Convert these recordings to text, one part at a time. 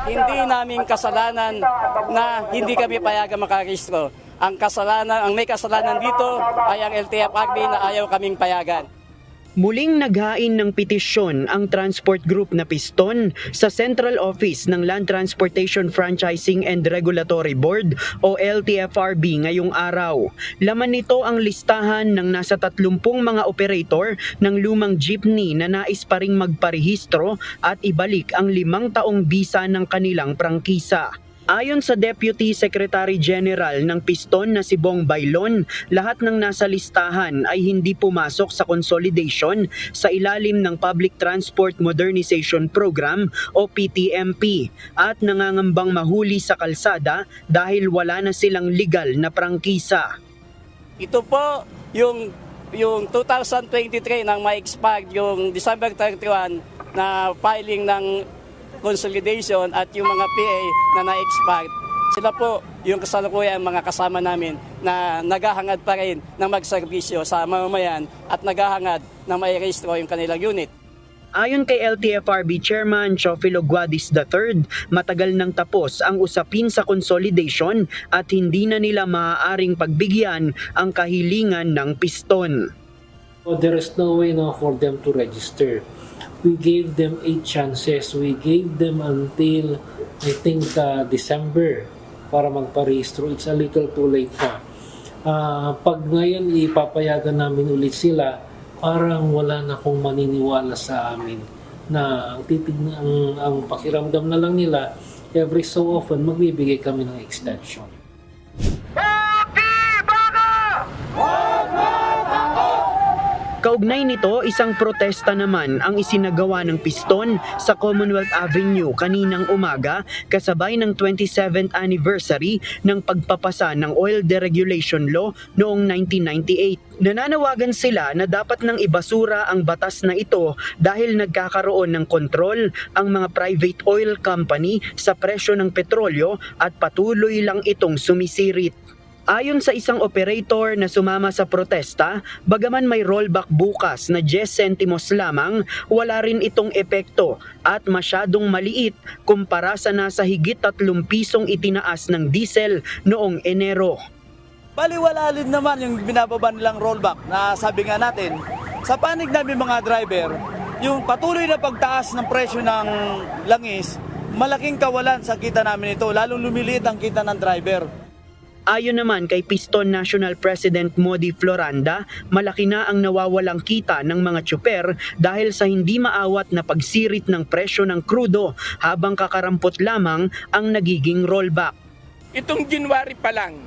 Hindi namin kasalanan na hindi kami payagan makarehistro. Ang may kasalanan dito ay ang LTFRB na ayaw kaming payagan. Muling naghain ng petisyon ang transport group na Piston sa Central Office ng Land Transportation Franchising and Regulatory Board o LTFRB ngayong araw. Laman nito ang listahan ng nasa 30 mga operator ng lumang jeepney na nais pa ring magparehistro at ibalik ang 5 taong bisa ng kanilang prangkisa. Ayon sa Deputy Secretary General ng Piston na si Bong Bailon, lahat ng nasa listahan ay hindi pumasok sa consolidation sa ilalim ng Public Transport Modernization Program o PTMP at nangangambang mahuli sa kalsada dahil wala na silang legal na prangkisa. Ito po yung 2023 nang ma-expire yung December 31 na filing ng consolidation at yung mga PA na na-expire. Sila po yung kasalukuyang mga kasama namin na naghahangad pa rin ng magserbisyo sa mamamayan at naghahangad na mai-rehistro yung kanilang unit. Ayon kay LTFRB Chairman Chofilo Guadis III, matagal nang tapos ang usapin sa consolidation at hindi na nila maaaring pagbigyan ang kahilingan ng Piston. There is no way now for them to register. We gave them 8 chances. We gave them until, I think, December para magparehistro. It's a little too late pa. Pag ngayon ipapayagan namin ulit sila, parang wala na kong maniniwala sa amin na ang pakiramdam na lang nila, every so often magbibigay kami ng extension. Kaugnay nito, isang protesta naman ang isinagawa ng Piston sa Commonwealth Avenue kaninang umaga kasabay ng 27th anniversary ng pagpapasa ng Oil Deregulation Law noong 1998. Nananawagan sila na dapat nang ibasura ang batas na ito dahil nagkakaroon ng kontrol ang mga private oil company sa presyo ng petrolyo at patuloy lang itong sumisirit. Ayon sa isang operator na sumama sa protesta, bagaman may rollback bukas na 10 sentimos lamang, wala rin itong epekto at masyadong maliit kumpara sa nasa higit 3 pisong itinaas ng diesel noong Enero. Baliwala din naman yung binababa nilang rollback na sabi nga natin, sa panig namin mga driver, yung patuloy na pagtaas ng presyo ng langis, malaking kawalan sa kita namin ito, lalong lumiliit ang kita ng driver. Ayon naman kay Piston National President Modi Floranda, malaki na ang nawawalang kita ng mga tsuper dahil sa hindi maawat na pagsirit ng presyo ng krudo habang kakarampot lamang ang nagiging rollback. Itong January pa lang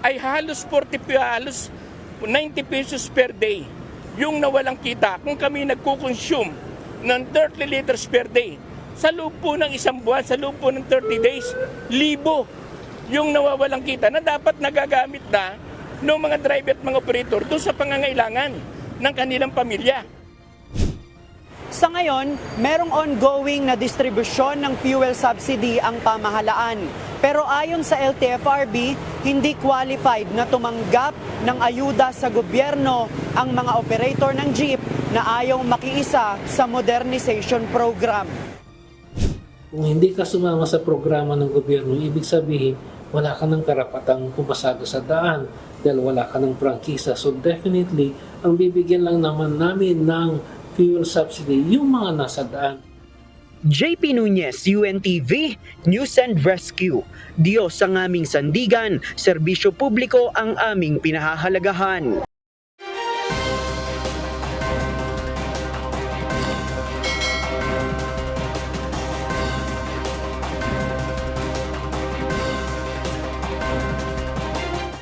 ay halos 90 pesos per day yung nawalang kita kung kami nagkukonsume ng 30 liters per day. Sa loob po ng isang buwan, sa loob po ng 30 days, libo yung nawawalang kita na dapat nagagamit na ng mga driver at mga operator doon sa pangangailangan ng kanilang pamilya. Sa ngayon, merong ongoing na distribusyon ng fuel subsidy ang pamahalaan. Pero ayon sa LTFRB, hindi qualified na tumanggap ng ayuda sa gobyerno ang mga operator ng jeep na ayaw makiisa sa modernization program. Kung hindi ka sumama sa programa ng gobyerno, ibig sabihin, wala ka ng karapatang pumasada sa daan dahil wala ka ng prangkisa. So definitely, ang bibigyan lang naman namin ng fuel subsidy yung mga nasa daan. JP Nunez, UNTV, News and Rescue. Diyos ang aming sandigan, serbisyo publiko ang aming pinahahalagahan.